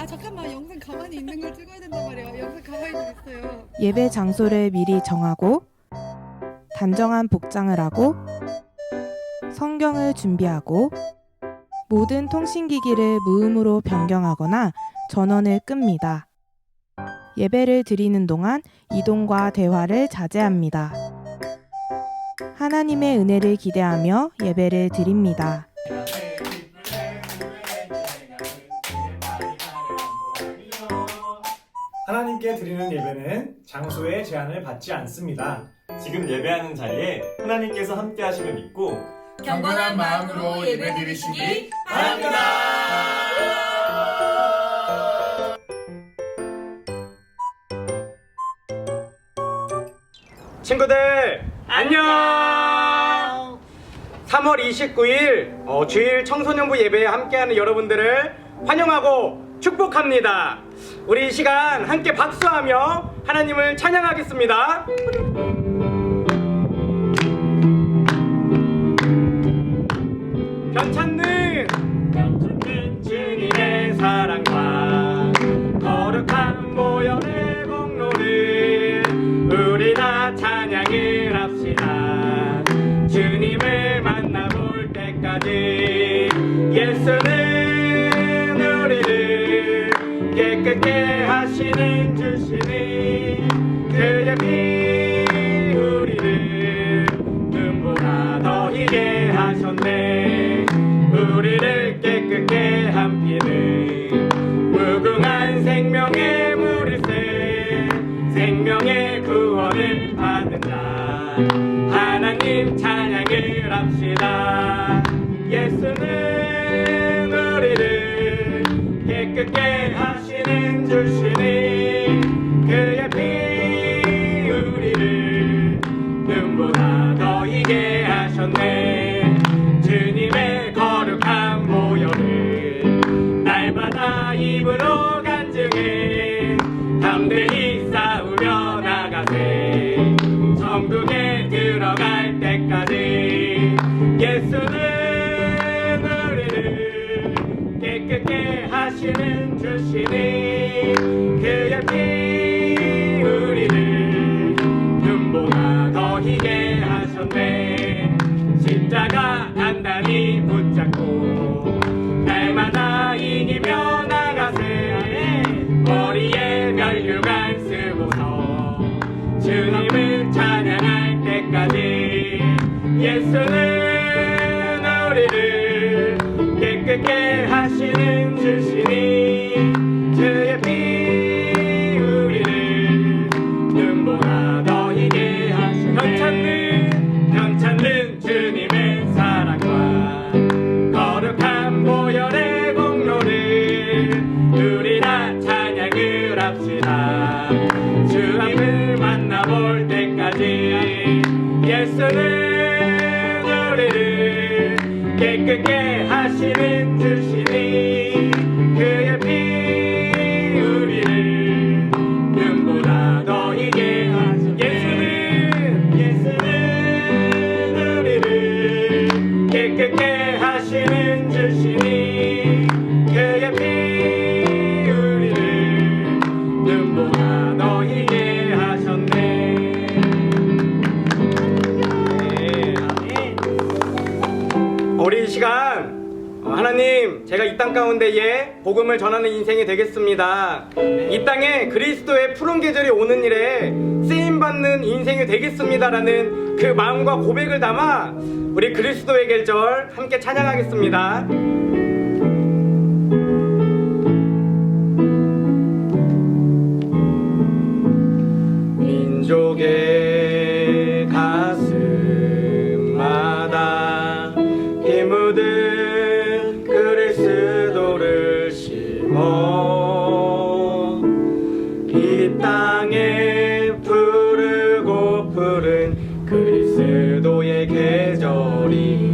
잠깐만, 영상 가만히 있는 걸 찍어야 된단 말이야. 영상 가만히 좀 있어요. 예배 장소를 미리 정하고 단정한 복장을 하고 성경을 준비하고 모든 통신기기를 무음으로 변경하거나 전원을 끕니다. 예배를 드리는 동안 이동과 대화를 자제합니다. 하나님의 은혜를 기대하며 예배를 드립니다. 하나님께 드리는 예배는 장소의 제한을 받지 않습니다. 지금 예배하는 자리에 하나님께서 함께 하심을 믿고 경건한 마음으로 예배드리시기 바랍니다. 친구들 안녕. 3월 29일 주일 청소년부 예배에 함께하는 여러분들을 환영하고 축복합니다. 우리 이 시간 함께 박수하며 하나님을 찬양하겠습니다. 변찮는 주님의 사랑과 거룩한 모연의 공로를 우리 다 찬양을 합시다. 주님을 만나볼 때까지 예수는 우리를 깨끗게 하시는 주시니 그의 피 우리를 눈보다 더 희게 하셨네. 우리를 깨끗게 한 피는 무궁한 생명의 물일세. 생명의 구원을 받은 자 하나님 찬양을 합시다. 예수는 우리를 깨끗게 하시는 주시니 그의 피 우리를 눈보다 더 희게 하셨네. 주님의 거룩한 모여를 날마다 입으로 간증해 담대히 싸우며 나가세. 천국에 들어갈 때까지 예수는 우리를 깨끗게 하시는 주시니 그의 피 우리를 눈보다 더 희게 하셨네. 십자가 단단히 붙잡고 날마다 이기며 나가세. 머리에 면류관 쓰고서 주님을 찬양할 때까지 예수는 우리를 깨끗게 하시는 주시니 주의 피 우리를 눈보다 더 희게 하시네. 변찮는 주님의 사랑과 거룩한 보혈의 공로를 우리 다 찬양을 합시다. 주님을 만나볼 때까지 예수는 우리를 깨끗게 하시는 주시니 그의 피 우리를 눈보다 더 희게 하시네. 예수는 우리를 깨끗게 하시는 주시니 그의 피 우리를 눈보다 더 희게 하셨네. 우리 이 시간 하나님, 제가 이 땅 가운데에 복음을 전하는 인생이 되겠습니다. 이 땅에 그리스도의 푸른 계절이 오는 일에 쓰임받는 인생이 되겠습니다라는 그 마음과 고백을 담아 우리 그리스도의 계절 함께 찬양하겠습니다. 민족의 가슴마다 피 묻은 그리스도를 심어 이 땅에 푸르고 푸른 그리스도의 계절이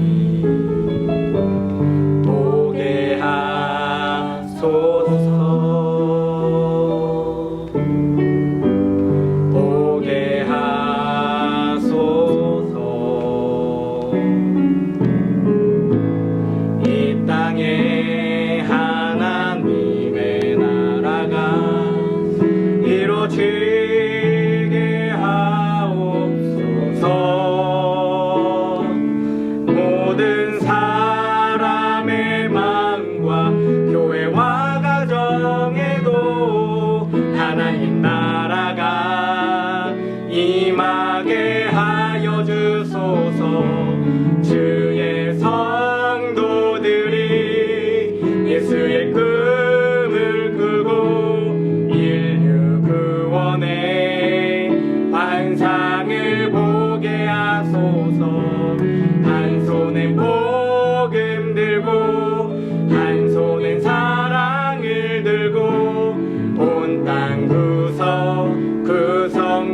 구석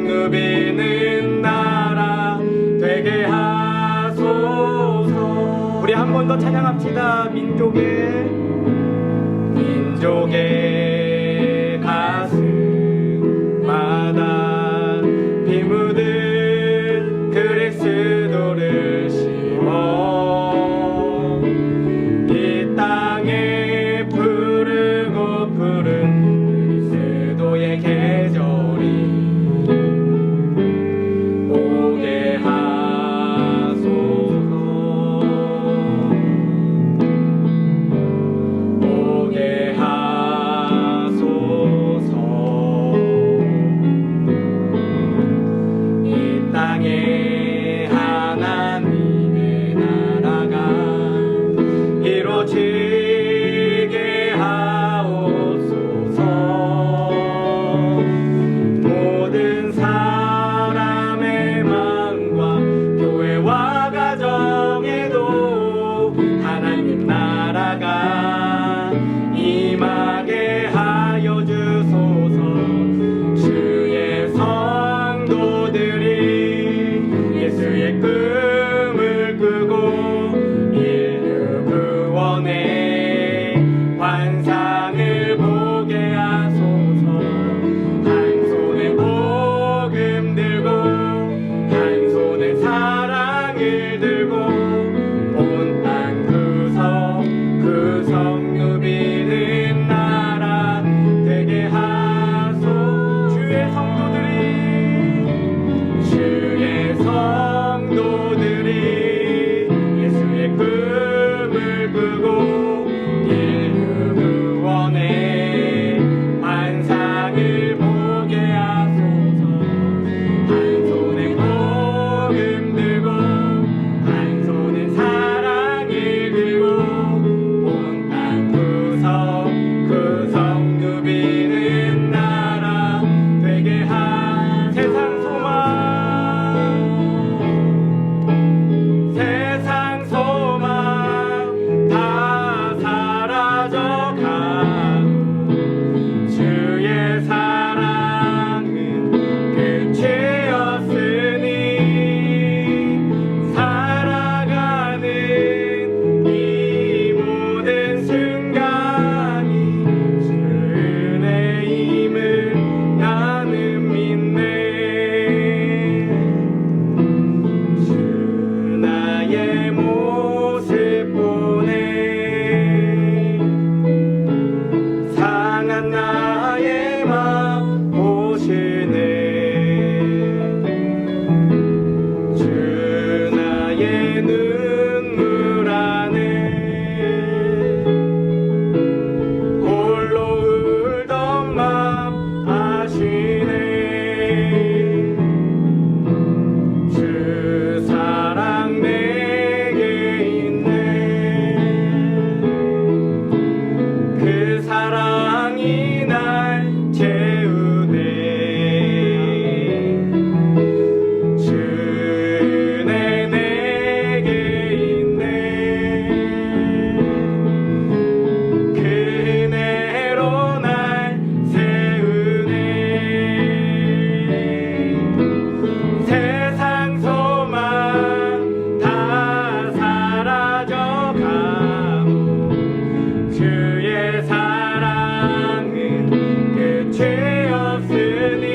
누비는 나라 되게 하소서. 우리 한 번 더 찬양합시다. 민족의 가슴마다 피 묻은 그리스도를 심어 이 땅에 푸르고 푸른 그리스도의 계절이 오게 하소서. 오게 하소서. 이 땅에 하나님의 나라가 이루어지게 하옵소서. 모든 사람의 마음과 교회와 가정에도 하나님 나라가 임하게 하여 주소서. 주의 성도들이 예수의 꿈을 꾸고 인류 구원의 환상을 보게 하소서. 한 손에 복음 들고 한 손에 사랑을 들고 온 땅 구석 누비는 나라 되게 하소. 주의 성도들이 예수의 꿈을 꾸고 인류 구원의 환상을 보게 하소서. 한 손에 복음 들고 한 손에 사랑을 들고 온 땅 구석 누비는 나라 되게 하. 세상 소망 다 사라져 가고 주의 사랑은 끝이 없으니 살아가는 이 모든 순간이 주 은혜임을 나는 믿네. 주 나의 모습 보네. 상한 나의 맘 보시네. 주 나의 눈물 안에 홀로 울던 맘 아시네. 주 사랑 내게 있네. 그 사랑이 날 채우네. 주 은혜 내게 있네. 그 은혜로 날 세우네. 세상 소망 다 사라져 가고 주의 사랑은 끝이 없으니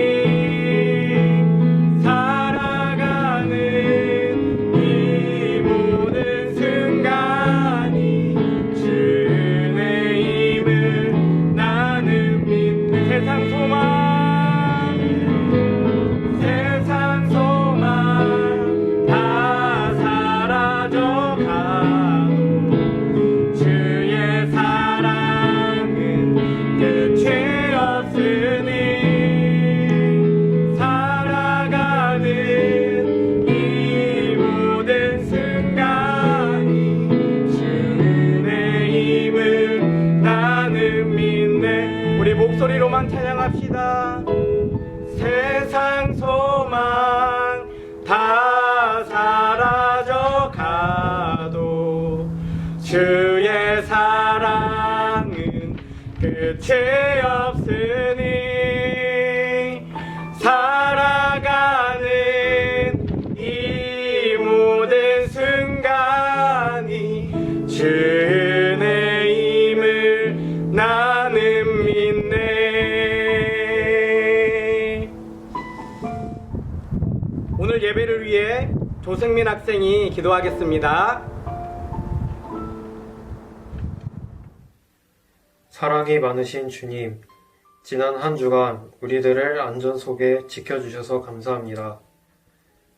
살아가는 이 모든 순간이 주 은혜임을 나는 믿네. 세상 소망 다 사라져 가고 주의 사랑은 끝이 없으니 살아가는 이 모든 순간이 주 은혜임을 나는 믿네. 우리 목소리로만 찬양합시다. 세상 소망 다 사라져 가도 주의 사랑은 끝이 없으니 위해 조승민 학생이 기도하겠습니다. 사랑이 많으신 주님, 지난 한 주간 우리들을 안전 속에 지켜주셔서 감사합니다.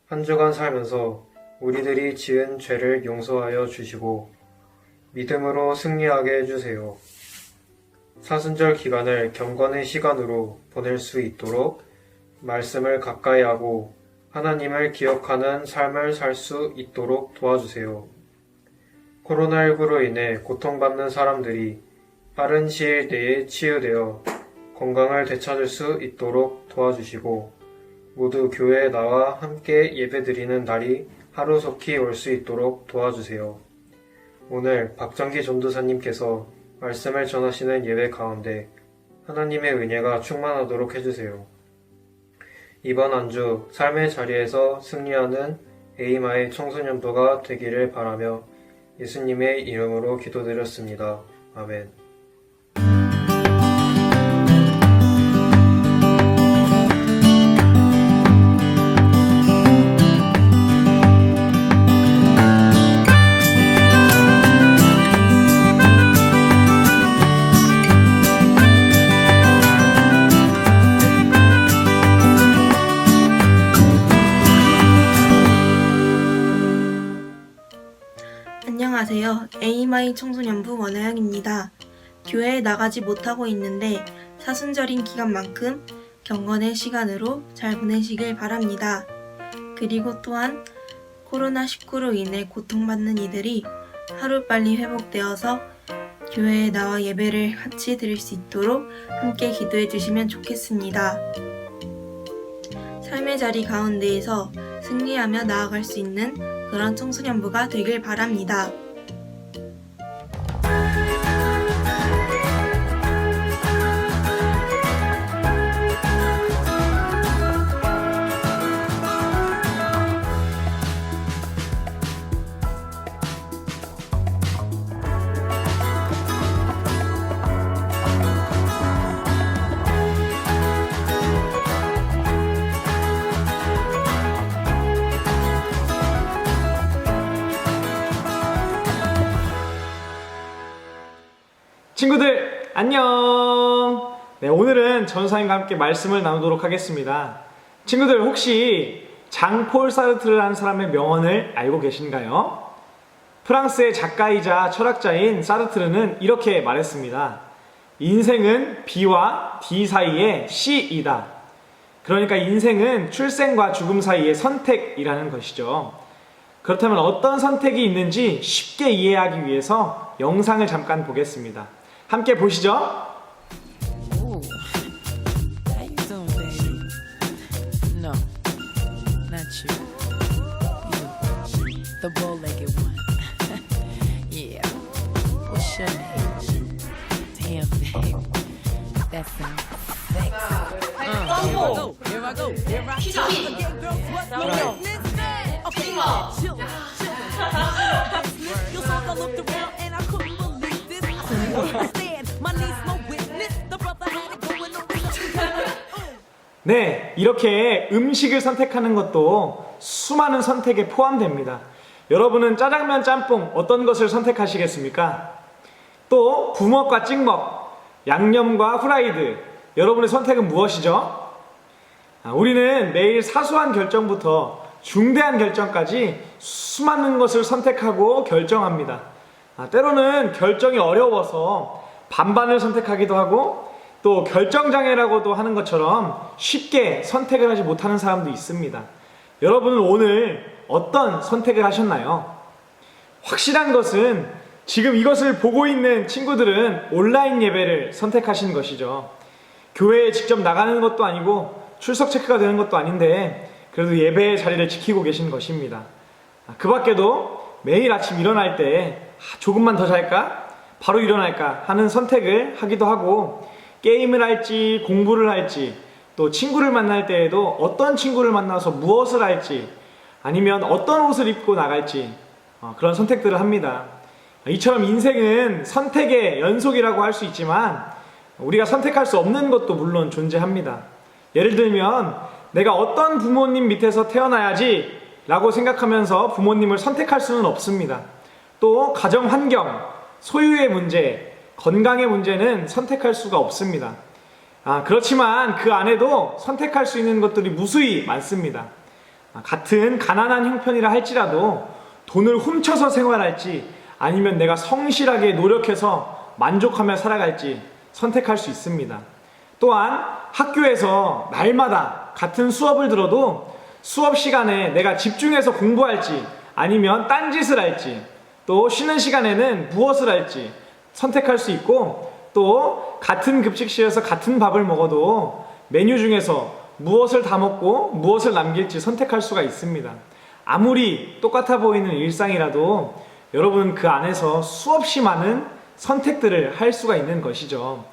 한 주간 살면서 우리들이 지은 죄를 용서하여 주시고 믿음으로 승리하게 해주세요. 사순절 기간을 경건의 시간으로 보낼 수 있도록 말씀을 가까이 하고 하나님을 기억하는 삶을 살 수 있도록 도와주세요. 코로나19로 인해 고통받는 사람들이 빠른 시일 내에 치유되어 건강을 되찾을 수 있도록 도와주시고 모두 교회에 나와 함께 예배드리는 날이 하루속히 올 수 있도록 도와주세요. 오늘 박정기 전도사님께서 말씀을 전하시는 예배 가운데 하나님의 은혜가 충만하도록 해주세요. 이번 한 주 삶의 자리에서 승리하는 에이마의 청소년부가 되기를 바라며 예수님의 이름으로 기도드렸습니다. 아멘. 안녕하세요. 에이마이 청소년부 원하영입니다. 교회에 나가지 못하고 있는데 사순절인 기간만큼 경건의 시간으로 잘 보내시길 바랍니다. 그리고 또한 코로나19로 인해 고통받는 이들이 하루빨리 회복되어서 교회에 나와 예배를 같이 드릴 수 있도록 함께 기도해 주시면 좋겠습니다. 삶의 자리 가운데에서 승리하며 나아갈 수 있는 그런 청소년부가 되길 바랍니다. 친구들 안녕. 네, 오늘은 전사님과 함께 말씀을 나누도록 하겠습니다. 친구들 혹시 장폴 사르트르라는 사람의 명언을 알고 계신가요? 프랑스의 작가이자 철학자인 사르트르는 이렇게 말했습니다. 인생은 B와 D 사이의 C이다. 그러니까 인생은 출생과 죽음 사이의 선택이라는 것이죠. 그렇다면 어떤 선택이 있는지 쉽게 이해하기 위해서 영상을 잠깐 보겠습니다. 함께 보시죠. Ooh, how you doing, baby? No, not you. You, the bow-legged one. Yeah. What's your name? Damn, babe. That sounds sexy. Here I go. Here I go. Here I go. Girls, what's your business? Okay, chill. You saw I looked around and I couldn't believe this. My niece, no witness. The brother had it going on. 네, 이렇게 음식을 선택하는 것도 수많은 선택에 포함됩니다. 여러분은 짜장면, 짬뽕 어떤 것을 선택하시겠습니까? 또 부먹과 찍먹, 양념과 후라이드, 여러분의 선택은 무엇이죠? 우리는 매일 사소한 결정부터 중대한 결정까지 수많은 것을 선택하고 결정합니다. 때로는 결정이 어려워서 반반을 선택하기도 하고 또 결정장애라고도 하는 것처럼 쉽게 선택을 하지 못하는 사람도 있습니다. 여러분은 오늘 어떤 선택을 하셨나요? 확실한 것은 지금 이것을 보고 있는 친구들은 온라인 예배를 선택하신 것이죠. 교회에 직접 나가는 것도 아니고 출석 체크가 되는 것도 아닌데 그래도 예배의 자리를 지키고 계신 것입니다. 그 밖에도 매일 아침 일어날 때 조금만 더 잘까? 바로 일어날까? 하는 선택을 하기도 하고 게임을 할지 공부를 할지 또 친구를 만날 때에도 어떤 친구를 만나서 무엇을 할지 아니면 어떤 옷을 입고 나갈지 그런 선택들을 합니다. 이처럼 인생은 선택의 연속이라고 할 수 있지만 우리가 선택할 수 없는 것도 물론 존재합니다. 예를 들면 내가 어떤 부모님 밑에서 태어나야지 라고 생각하면서 부모님을 선택할 수는 없습니다. 또 가정 환경, 소유의 문제, 건강의 문제는 선택할 수가 없습니다. 그렇지만 그 안에도 선택할 수 있는 것들이 무수히 많습니다. 같은 가난한 형편이라 할지라도 돈을 훔쳐서 생활할지 아니면 내가 성실하게 노력해서 만족하며 살아갈지 선택할 수 있습니다. 또한 학교에서 날마다 같은 수업을 들어도 수업 시간에 내가 집중해서 공부할지 아니면 딴짓을 할지, 또 쉬는 시간에는 무엇을 할지 선택할 수 있고, 또 같은 급식실에서 같은 밥을 먹어도 메뉴 중에서 무엇을 다 먹고 무엇을 남길지 선택할 수가 있습니다. 아무리 똑같아 보이는 일상이라도 여러분 그 안에서 수없이 많은 선택들을 할 수가 있는 것이죠.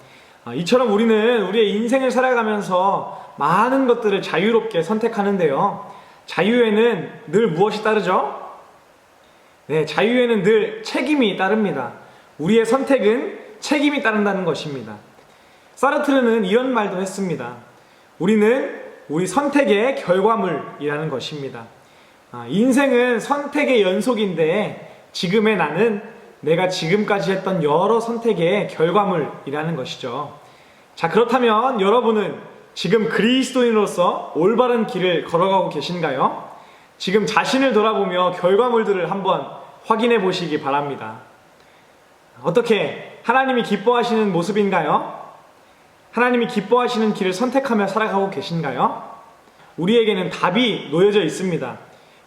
이처럼 우리는 우리의 인생을 살아가면서 많은 것들을 자유롭게 선택하는데요. 자유에는 늘 무엇이 따르죠? 네, 자유에는 늘 책임이 따릅니다. 우리의 선택은 책임이 따른다는 것입니다. 사르트르는 이런 말도 했습니다. 우리는 우리 선택의 결과물이라는 것입니다. 인생은 선택의 연속인데 지금의 나는 내가 지금까지 했던 여러 선택의 결과물이라는 것이죠. 자, 그렇다면 여러분은 지금 그리스도인으로서 올바른 길을 걸어가고 계신가요? 지금 자신을 돌아보며 결과물들을 한번 확인해 보시기 바랍니다. 어떻게 하나님이 기뻐하시는 모습인가요? 하나님이 기뻐하시는 길을 선택하며 살아가고 계신가요? 우리에게는 답이 놓여져 있습니다.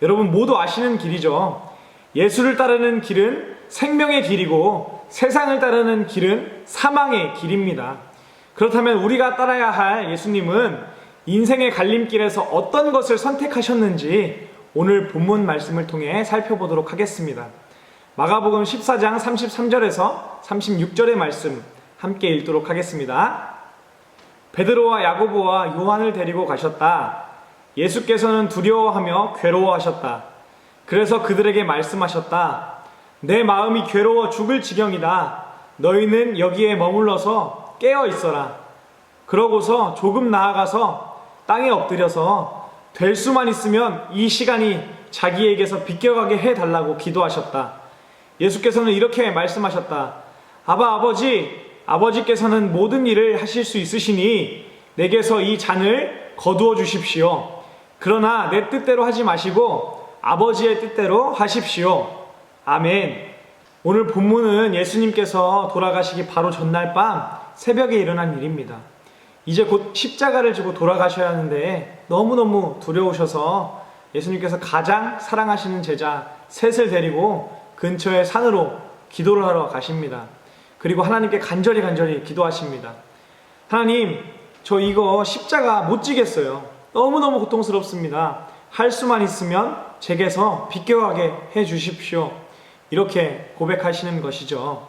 여러분 모두 아시는 길이죠. 예수를 따르는 길은 생명의 길이고 세상을 따르는 길은 사망의 길입니다. 그렇다면 우리가 따라야 할 예수님은 인생의 갈림길에서 어떤 것을 선택하셨는지 오늘 본문 말씀을 통해 살펴보도록 하겠습니다. 마가복음 14장 33절에서 36절의 말씀 함께 읽도록 하겠습니다. 베드로와 야고보와 요한을 데리고 가셨다. 예수께서는 두려워하며 괴로워하셨다. 그래서 그들에게 말씀하셨다. 내 마음이 괴로워 죽을 지경이다. 너희는 여기에 머물러서 깨어 있어라. 그러고서 조금 나아가서 땅에 엎드려서 될 수만 있으면 이 시간이 자기에게서 비껴가게 해달라고 기도하셨다. 예수께서는 이렇게 말씀하셨다. 아버지께서는 모든 일을 하실 수 있으시니 내게서 이 잔을 거두어 주십시오. 그러나 내 뜻대로 하지 마시고 아버지의 뜻대로 하십시오. 아멘. 오늘 본문은 예수님께서 돌아가시기 바로 전날 밤 새벽에 일어난 일입니다. 이제 곧 십자가를 지고 돌아가셔야 하는데 너무너무 두려우셔서 예수님께서 가장 사랑하시는 제자 셋을 데리고 근처의 산으로 기도를 하러 가십니다. 그리고 하나님께 간절히 기도하십니다. 하나님, 저 이거 십자가 못 지겠어요. 너무너무 고통스럽습니다. 할 수만 있으면 제게서 비껴가게 해 주십시오. 이렇게 고백하시는 것이죠.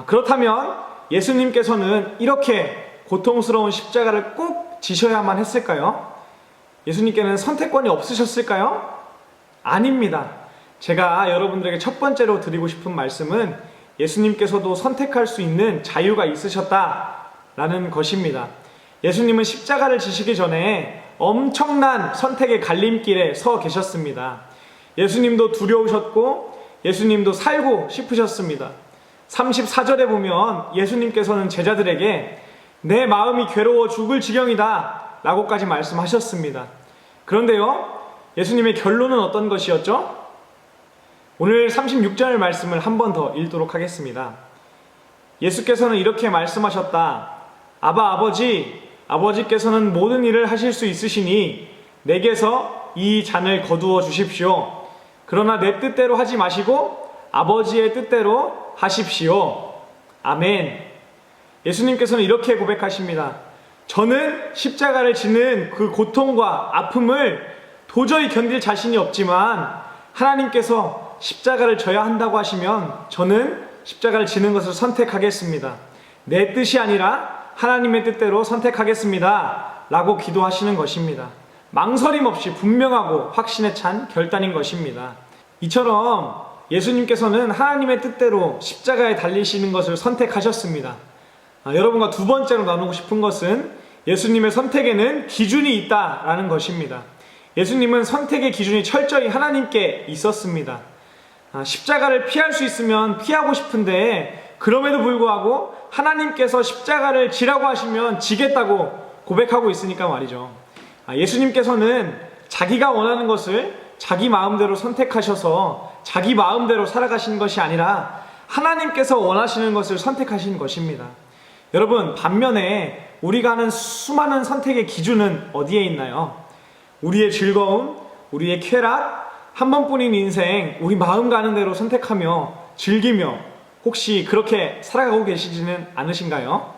그렇다면 예수님께서는 이렇게 고통스러운 십자가를 꼭 지셔야만 했을까요? 예수님께는 선택권이 없으셨을까요? 아닙니다. 제가 여러분들에게 첫 번째로 드리고 싶은 말씀은 예수님께서도 선택할 수 있는 자유가 있으셨다라는 것입니다. 예수님은 십자가를 지시기 전에 엄청난 선택의 갈림길에 서 계셨습니다. 예수님도 두려우셨고 예수님도 살고 싶으셨습니다. 34절에 보면 예수님께서는 제자들에게 내 마음이 괴로워 죽을 지경이다 라고까지 말씀하셨습니다. 그런데요, 예수님의 결론은 어떤 것이었죠? 오늘 36절 말씀을 한 번 더 읽도록 하겠습니다. 예수께서는 이렇게 말씀하셨다. 아버지께서는 모든 일을 하실 수 있으시니 내게서 이 잔을 거두어 주십시오. 그러나 내 뜻대로 하지 마시고 아버지의 뜻대로 하십시오. 아멘. 예수님께서는 이렇게 고백하십니다. 저는 십자가를 지는 그 고통과 아픔을 도저히 견딜 자신이 없지만 하나님께서 십자가를 져야 한다고 하시면 저는 십자가를 지는 것을 선택하겠습니다. 내 뜻이 아니라 하나님의 뜻대로 선택하겠습니다. 라고 기도하시는 것입니다. 망설임 없이 분명하고 확신에 찬 결단인 것입니다. 이처럼 예수님께서는 하나님의 뜻대로 십자가에 달리시는 것을 선택하셨습니다. 여러분과 두 번째로 나누고 싶은 것은 예수님의 선택에는 기준이 있다라는 것입니다. 예수님은 선택의 기준이 철저히 하나님께 있었습니다. 십자가를 피할 수 있으면 피하고 싶은데 그럼에도 불구하고 하나님께서 십자가를 지라고 하시면 지겠다고 고백하고 있으니까 말이죠. 예수님께서는 자기가 원하는 것을 자기 마음대로 선택하셔서 자기 마음대로 살아가신 것이 아니라 하나님께서 원하시는 것을 선택하신 것입니다. 여러분, 반면에 우리가 하는 수많은 선택의 기준은 어디에 있나요? 우리의 즐거움, 우리의 쾌락, 한 번뿐인 인생, 우리 마음 가는 대로 선택하며 즐기며 혹시 그렇게 살아가고 계시지는 않으신가요?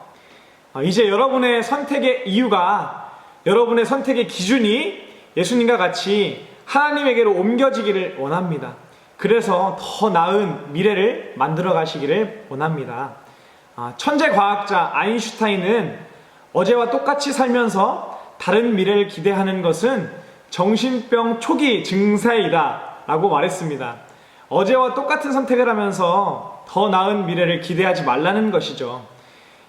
이제 여러분의 선택의 이유가, 여러분의 선택의 기준이 예수님과 같이 하나님에게로 옮겨지기를 원합니다. 그래서 더 나은 미래를 만들어 가시기를 원합니다. 천재 과학자 아인슈타인은 어제와 똑같이 살면서 다른 미래를 기대하는 것은 정신병 초기 증세이다 라고 말했습니다. 어제와 똑같은 선택을 하면서 더 나은 미래를 기대하지 말라는 것이죠.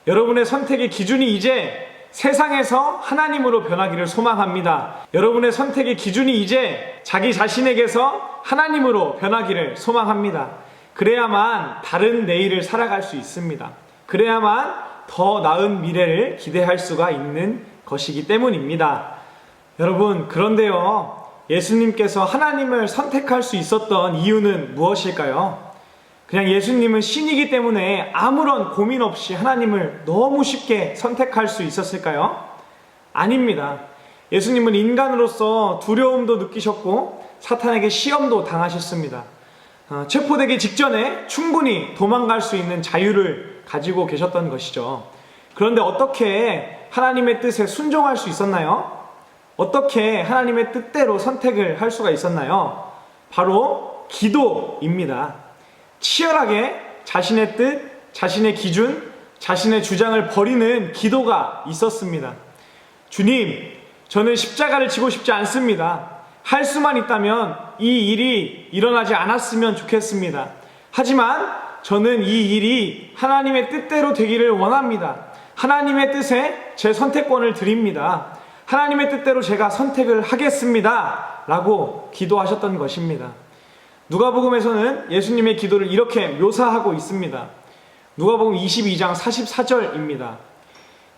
여러분의 선택의 기준이 이제 세상에서 하나님으로 변하기를 소망합니다. 여러분의 선택의 기준이 이제 자기 자신에게서 하나님으로 변하기를 소망합니다. 그래야만 다른 내일을 살아갈 수 있습니다. 그래야만 더 나은 미래를 기대할 수가 있는 것이기 때문입니다. 여러분, 그런데요, 예수님께서 하나님을 선택할 수 있었던 이유는 무엇일까요? 그냥 예수님은 신이기 때문에 아무런 고민 없이 하나님을 너무 쉽게 선택할 수 있었을까요? 아닙니다. 예수님은 인간으로서 두려움도 느끼셨고 사탄에게 시험도 당하셨습니다. 체포되기 직전에 충분히 도망갈 수 있는 자유를 가지고 계셨던 것이죠. 그런데 어떻게 하나님의 뜻에 순종할 수 있었나요? 어떻게 하나님의 뜻대로 선택을 할 수가 있었나요? 바로 기도입니다. 치열하게 자신의 뜻, 자신의 기준, 자신의 주장을 버리는 기도가 있었습니다. 주님, 저는 십자가를 지고 싶지 않습니다. 할 수만 있다면 이 일이 일어나지 않았으면 좋겠습니다. 하지만 저는 이 일이 하나님의 뜻대로 되기를 원합니다. 하나님의 뜻에 제 선택권을 드립니다. 하나님의 뜻대로 제가 선택을 하겠습니다. 라고 기도하셨던 것입니다. 누가복음에서는 예수님의 기도를 이렇게 묘사하고 있습니다. 누가복음 22장 44절입니다.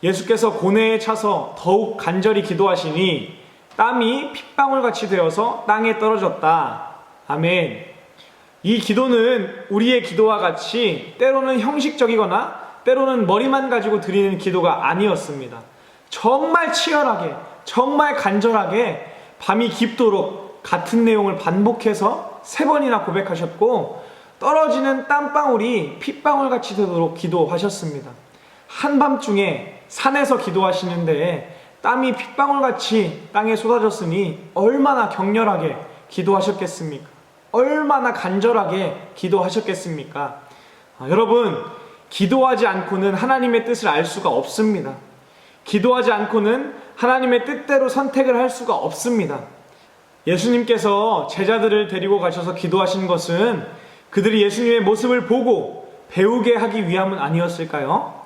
예수께서 고뇌에 차서 더욱 간절히 기도하시니 땀이 핏방울같이 되어서 땅에 떨어졌다. 아멘. 이 기도는 우리의 기도와 같이 때로는 형식적이거나 때로는 머리만 가지고 드리는 기도가 아니었습니다. 정말 치열하게, 정말 간절하게 밤이 깊도록 같은 내용을 반복해서 3번이나 고백하셨고 떨어지는 땀방울이 핏방울같이 되도록 기도하셨습니다. 한밤중에 산에서 기도하시는데 땀이 핏방울같이 땅에 쏟아졌으니 얼마나 격렬하게 기도하셨겠습니까? 얼마나 간절하게 기도하셨겠습니까? 여러분, 기도하지 않고는 하나님의 뜻을 알 수가 없습니다. 기도하지 않고는 하나님의 뜻대로 선택을 할 수가 없습니다. 예수님께서 제자들을 데리고 가셔서 기도하신 것은 그들이 예수님의 모습을 보고 배우게 하기 위함은 아니었을까요?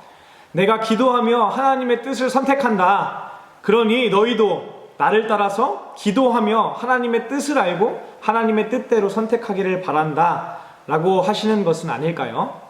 내가 기도하며 하나님의 뜻을 선택한다. 그러니 너희도 나를 따라서 기도하며 하나님의 뜻을 알고 하나님의 뜻대로 선택하기를 바란다 라고 하시는 것은 아닐까요?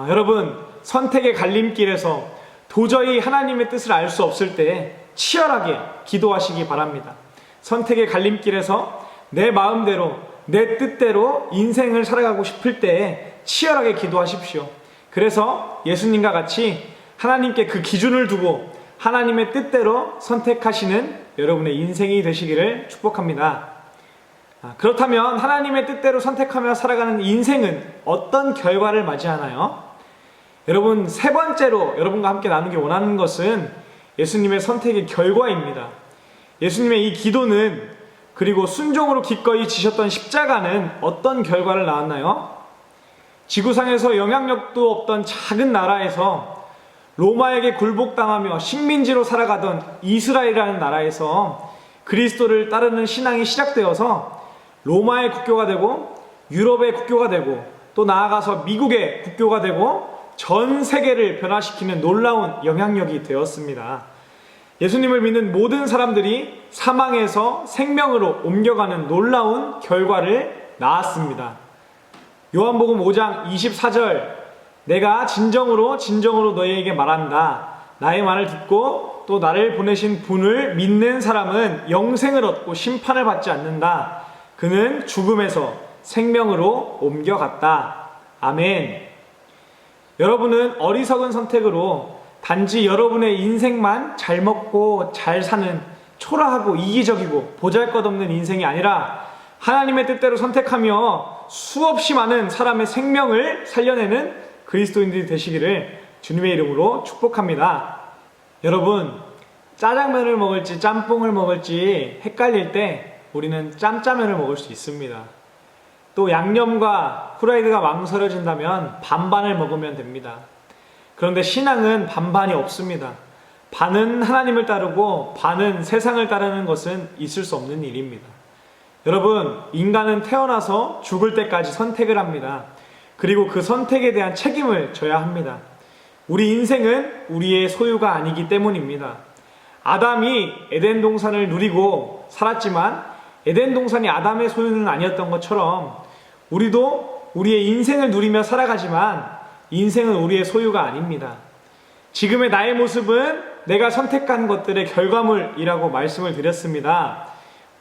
여러분, 선택의 갈림길에서 도저히 하나님의 뜻을 알 수 없을 때 치열하게 기도하시기 바랍니다. 선택의 갈림길에서 내 마음대로 내 뜻대로 인생을 살아가고 싶을 때 치열하게 기도하십시오. 그래서 예수님과 같이 하나님께 그 기준을 두고 하나님의 뜻대로 선택하시는 여러분의 인생이 되시기를 축복합니다. 그렇다면 하나님의 뜻대로 선택하며 살아가는 인생은 어떤 결과를 맞이하나요? 여러분, 3번째로 여러분과 함께 나누기 원하는 것은 예수님의 선택의 결과입니다. 예수님의 이 기도는, 그리고 순종으로 기꺼이 지셨던 십자가는 어떤 결과를 낳았나요? 지구상에서 영향력도 없던 작은 나라에서 로마에게 굴복당하며 식민지로 살아가던 이스라엘이라는 나라에서 그리스도를 따르는 신앙이 시작되어서 로마의 국교가 되고 유럽의 국교가 되고 또 나아가서 미국의 국교가 되고 전 세계를 변화시키는 놀라운 영향력이 되었습니다. 예수님을 믿는 모든 사람들이 사망에서 생명으로 옮겨가는 놀라운 결과를 낳았습니다. 요한복음 5장 24절, 내가 진정으로 너희에게 말한다. 나의 말을 듣고 또 나를 보내신 분을 믿는 사람은 영생을 얻고 심판을 받지 않는다. 그는 죽음에서 생명으로 옮겨갔다. 아멘. 여러분은 어리석은 선택으로 단지 여러분의 인생만 잘 먹고 잘 사는 초라하고 이기적이고 보잘것없는 인생이 아니라 하나님의 뜻대로 선택하며 수없이 많은 사람의 생명을 살려내는 그리스도인들이 되시기를 주님의 이름으로 축복합니다. 여러분, 짜장면을 먹을지 짬뽕을 먹을지 헷갈릴 때 우리는 짬짜면을 먹을 수 있습니다. 또 양념과 후라이드가 망설여진다면 반반을 먹으면 됩니다. 그런데 신앙은 반반이 없습니다. 반은 하나님을 따르고 반은 세상을 따르는 것은 있을 수 없는 일입니다. 여러분, 인간은 태어나서 죽을 때까지 선택을 합니다. 그리고 그 선택에 대한 책임을 져야 합니다. 우리 인생은 우리의 소유가 아니기 때문입니다. 아담이 에덴 동산을 누리고 살았지만 에덴 동산이 아담의 소유는 아니었던 것처럼 우리도 우리의 인생을 누리며 살아가지만 인생은 우리의 소유가 아닙니다. 지금의 나의 모습은 내가 선택한 것들의 결과물이라고 말씀을 드렸습니다.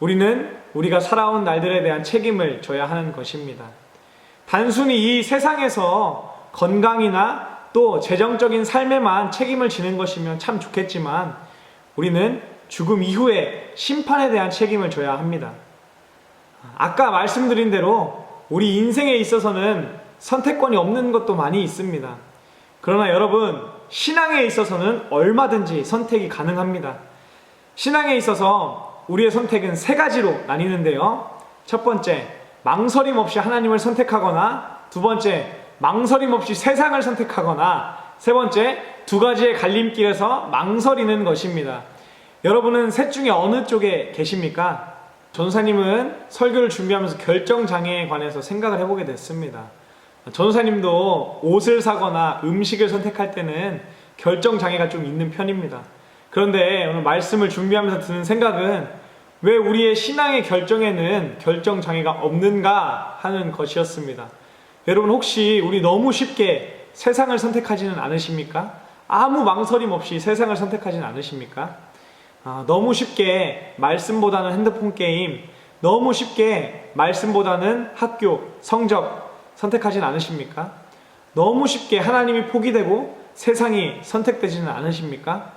우리는 우리가 살아온 날들에 대한 책임을 져야 하는 것입니다. 단순히 이 세상에서 건강이나 또 재정적인 삶에만 책임을 지는 것이면 참 좋겠지만 우리는 죽음 이후에 심판에 대한 책임을 져야 합니다. 아까 말씀드린 대로 우리 인생에 있어서는 선택권이 없는 것도 많이 있습니다. 그러나 여러분, 신앙에 있어서는 얼마든지 선택이 가능합니다. 신앙에 있어서 우리의 선택은 세 가지로 나뉘는데요. 첫 번째, 망설임 없이 하나님을 선택하거나, 두 번째, 망설임 없이 세상을 선택하거나, 세 번째, 두 가지의 갈림길에서 망설이는 것입니다. 여러분은 셋 중에 어느 쪽에 계십니까? 전도사님은 설교를 준비하면서 결정장애에 관해서 생각을 해보게 됐습니다. 전도사님도 옷을 사거나 음식을 선택할 때는 결정장애가 좀 있는 편입니다. 그런데 오늘 말씀을 준비하면서 드는 생각은 왜 우리의 신앙의 결정에는 결정장애가 없는가 하는 것이었습니다. 여러분, 혹시 우리 너무 쉽게 세상을 선택하지는 않으십니까? 아무 망설임 없이 세상을 선택하지는 않으십니까? 너무 쉽게 말씀보다는 핸드폰 게임, 너무 쉽게 말씀보다는 학교, 성적 선택하지는 않으십니까? 너무 쉽게 하나님이 포기되고 세상이 선택되지는 않으십니까?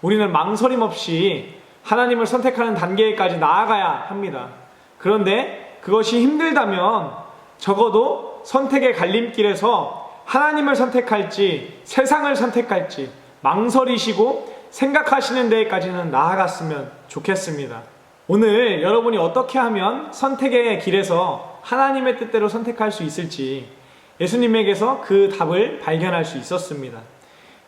우리는 망설임 없이 하나님을 선택하는 단계까지 나아가야 합니다. 그런데 그것이 힘들다면 적어도 선택의 갈림길에서 하나님을 선택할지 세상을 선택할지 망설이시고 생각하시는 데까지는 나아갔으면 좋겠습니다. 오늘 여러분이 어떻게 하면 선택의 길에서 하나님의 뜻대로 선택할 수 있을지 예수님에게서 그 답을 발견할 수 있었습니다.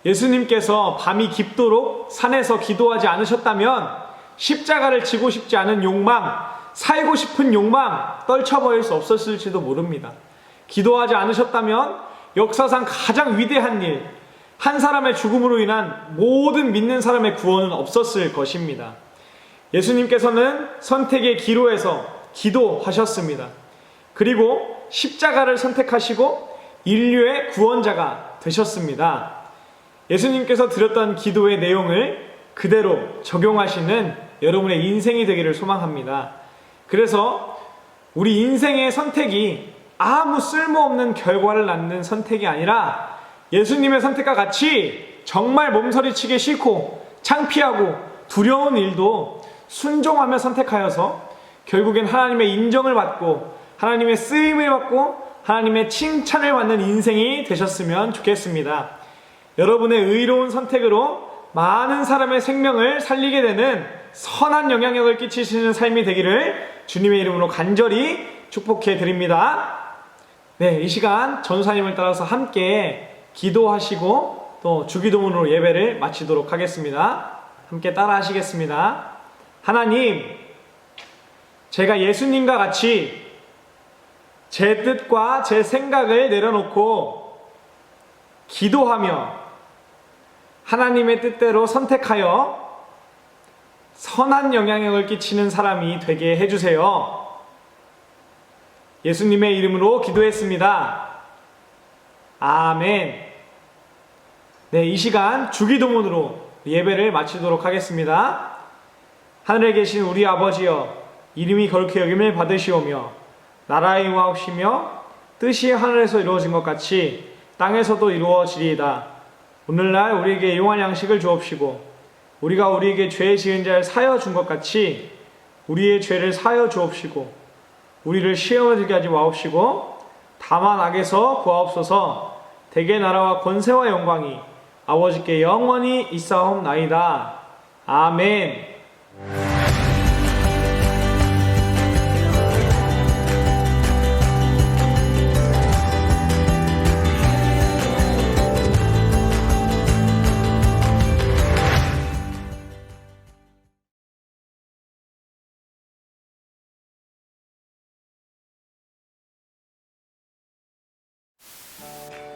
예수님께서 밤이 깊도록 산에서 기도하지 않으셨다면 십자가를 지고 싶지 않은 욕망, 살고 싶은 욕망 떨쳐버릴 수 없었을지도 모릅니다. 기도하지 않으셨다면 역사상 가장 위대한 일, 한 사람의 죽음으로 인한 모든 믿는 사람의 구원은 없었을 것입니다. 예수님께서는 선택의 기로에서 기도하셨습니다. 그리고 십자가를 선택하시고 인류의 구원자가 되셨습니다. 예수님께서 드렸던 기도의 내용을 그대로 적용하시는 여러분의 인생이 되기를 소망합니다. 그래서 우리 인생의 선택이 아무 쓸모없는 결과를 낳는 선택이 아니라 예수님의 선택과 같이 정말 몸서리치기 싫고 창피하고 두려운 일도 순종하며 선택하여서 결국엔 하나님의 인정을 받고 하나님의 쓰임을 받고 하나님의 칭찬을 받는 인생이 되셨으면 좋겠습니다. 여러분의 의로운 선택으로 많은 사람의 생명을 살리게 되는 선한 영향력을 끼치시는 삶이 되기를 주님의 이름으로 간절히 축복해 드립니다. 네, 이 시간 전도사님을 따라서 함께 기도하시고 또 주기도문으로 예배를 마치도록 하겠습니다. 함께 따라 하시겠습니다. 하나님, 제가 예수님과 같이 제 뜻과 제 생각을 내려놓고 기도하며 하나님의 뜻대로 선택하여 선한 영향력을 끼치는 사람이 되게 해주세요. 예수님의 이름으로 기도했습니다. 아멘. 네, 이 시간 주기도문으로 예배를 마치도록 하겠습니다. 하늘에 계신 우리 아버지여, 이름이 거룩히 여김을 받으시오며 나라의 임하옵시며 뜻이 하늘에서 이루어진 것 같이 땅에서도 이루어지리이다. 오늘날 우리에게 일용할 양식을 주옵시고 우리가 우리에게 죄 지은 자를 사하여 준 것 같이 우리의 죄를 사하여 주옵시고 우리를 시험에 들게 하지 마옵시고 다만 악에서 구하옵소서. 대개 나라와 권세와 영광이 아버지께 영원히 있사옵나이다. 아멘.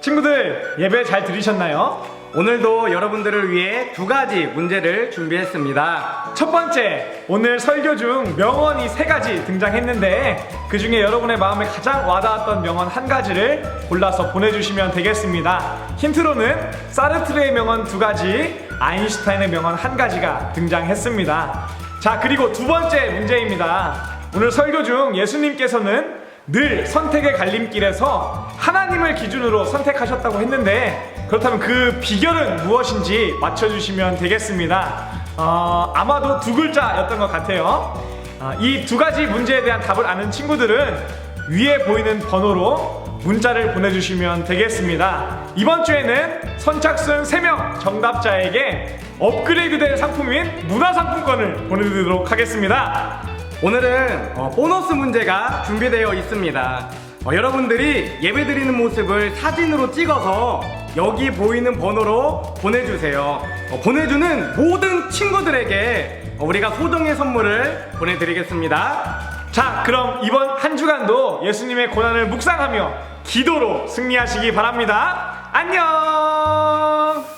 친구들, 예배 잘 들으셨나요? 오늘도 여러분들을 위해 두 가지 문제를 준비했습니다. 첫 번째, 오늘 설교 중 명언이 3가지 등장했는데 그 중에 여러분의 마음에 가장 와닿았던 명언 1가지를 골라서 보내주시면 되겠습니다. 힌트로는 사르트르의 명언 2가지, 아인슈타인의 명언 1가지가 등장했습니다. 자, 그리고 두 번째 문제입니다. 오늘 설교 중 예수님께서는 늘 선택의 갈림길에서 하나님을 기준으로 선택하셨다고 했는데 그렇다면 그 비결은 무엇인지 맞춰주시면 되겠습니다. 아마도 2글자였던 것 같아요. 이 2가지 문제에 대한 답을 아는 친구들은 위에 보이는 번호로 문자를 보내주시면 되겠습니다. 이번 주에는 선착순 3명 정답자에게 업그레이드된 상품인 문화상품권을 보내드리도록 하겠습니다. 오늘은 보너스 문제가 준비되어 있습니다. 여러분들이 예배드리는 모습을 사진으로 찍어서 여기 보이는 번호로 보내주세요. 보내주는 모든 친구들에게 우리가 소정의 선물을 보내드리겠습니다. 자, 그럼 이번 한 주간도 예수님의 고난을 묵상하며 기도로 승리하시기 바랍니다. 안녕.